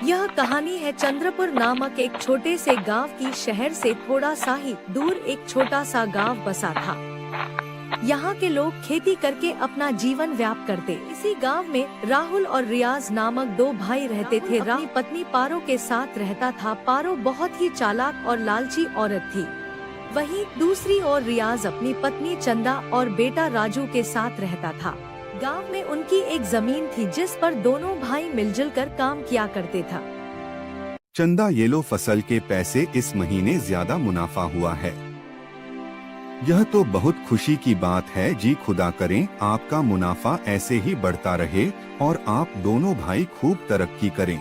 यह कहानी है चंद्रपुर नामक एक छोटे से गांव की। शहर से थोड़ा सा ही दूर एक छोटा सा गांव बसा था। यहाँ के लोग खेती करके अपना जीवन व्यापक करते। इसी गांव में राहुल और रियाज नामक दो भाई रहते थे। राहुल पत्नी पारो के साथ रहता था। पारो बहुत ही चालाक और लालची औरत थी। वहीं दूसरी ओर रियाज अपनी पत्नी चंदा और बेटा राजू के साथ रहता था। गांव में उनकी एक जमीन थी जिस पर दोनों भाई मिलजुल कर काम किया करते था। चंदा, ये लो फसल के पैसे, इस महीने ज्यादा मुनाफा हुआ है। यह तो बहुत खुशी की बात है जी। खुदा करें आपका मुनाफा ऐसे ही बढ़ता रहे और आप दोनों भाई खूब तरक्की करें।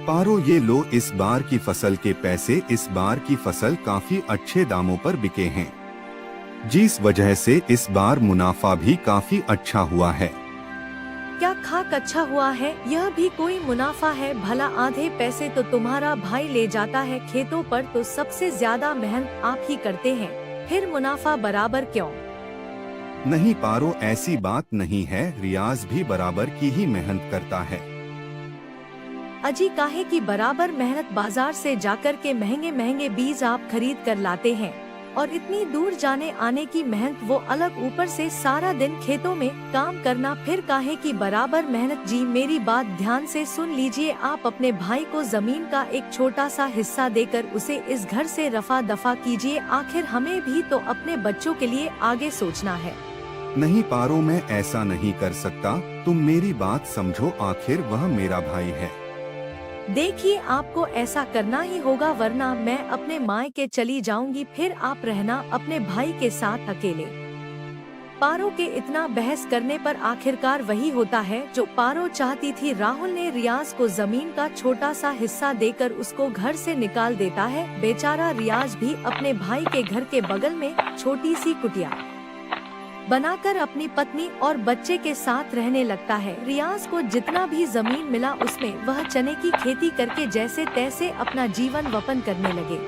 पारो, ये लो इस बार की फसल के पैसे। इस बार की फसल काफी अच्छे दामों पर बिके हैं, जिस वजह से इस बार मुनाफा भी काफी अच्छा हुआ है। क्या खाक अच्छा हुआ है? यह भी कोई मुनाफा है? भला आधे पैसे तो तुम्हारा भाई ले जाता है। खेतों पर तो सबसे ज्यादा मेहनत आप ही करते हैं, फिर मुनाफा बराबर क्यों? नहीं पारो, ऐसी बात नहीं है। रियाज भी बराबर की ही मेहनत करता है। अजी काहे की बराबर मेहनत? बाजार से जाकर के महंगे महंगे बीज आप खरीद कर लाते हैं और इतनी दूर जाने आने की मेहनत वो अलग, ऊपर से सारा दिन खेतों में काम करना, फिर काहे की बराबर मेहनत? जी मेरी बात ध्यान से सुन लीजिए। आप अपने भाई को जमीन का एक छोटा सा हिस्सा देकर उसे इस घर से रफा दफा कीजिए। आखिर हमें भी तो अपने बच्चों के लिए आगे सोचना है। नहीं पारो, मैं ऐसा नहीं कर सकता। तुम मेरी बात समझो, आखिर वह मेरा भाई है। देखिए आपको ऐसा करना ही होगा, वरना मैं अपने मायके चली जाऊंगी, फिर आप रहना अपने भाई के साथ अकेले। पारो के इतना बहस करने पर आखिरकार वही होता है जो पारो चाहती थी। राहुल ने रियाज को जमीन का छोटा सा हिस्सा देकर उसको घर से निकाल देता है। बेचारा रियाज भी अपने भाई के घर के बगल में छोटी सी कुटिया बनाकर अपनी पत्नी और बच्चे के साथ रहने लगता है। रियाज को जितना भी जमीन मिला उसमें वह चने की खेती करके जैसे तैसे अपना जीवन यापन करने लगे।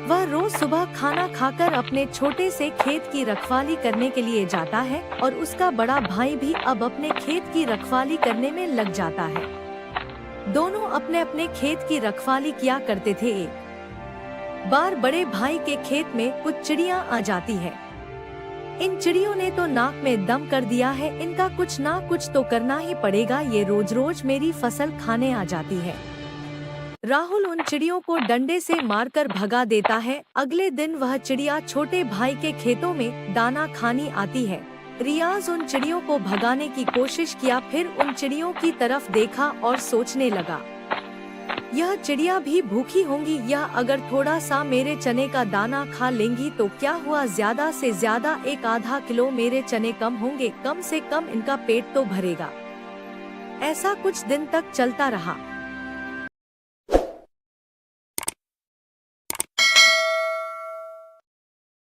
वह रोज सुबह खाना खाकर अपने छोटे से खेत की रखवाली करने के लिए जाता है और उसका बड़ा भाई भी अब अपने खेत की रखवाली करने में लग जाता है। दोनों अपने अपने खेत की रखवाली किया करते थे। एक बार बड़े भाई के खेत में कुछ चिड़ियां आ जाती है। इन चिड़ियों ने तो नाक में दम कर दिया है, इनका कुछ ना कुछ तो करना ही पड़ेगा। ये रोज रोज मेरी फसल खाने आ जाती है। राहुल उन चिड़ियों को डंडे से मारकर भगा देता है। अगले दिन वह चिड़िया छोटे भाई के खेतों में दाना खानी आती है। रियाज उन चिड़ियों को भगाने की कोशिश किया, फिर उन चिड़ियों की तरफ देखा और सोचने लगा, यह चिड़िया भी भूखी होंगी, यह अगर थोड़ा सा मेरे चने का दाना खा लेंगी तो क्या हुआ, ज्यादा से ज्यादा एक आधा किलो मेरे चने कम होंगे, कम से कम इनका पेट तो भरेगा। ऐसा कुछ दिन तक चलता रहा।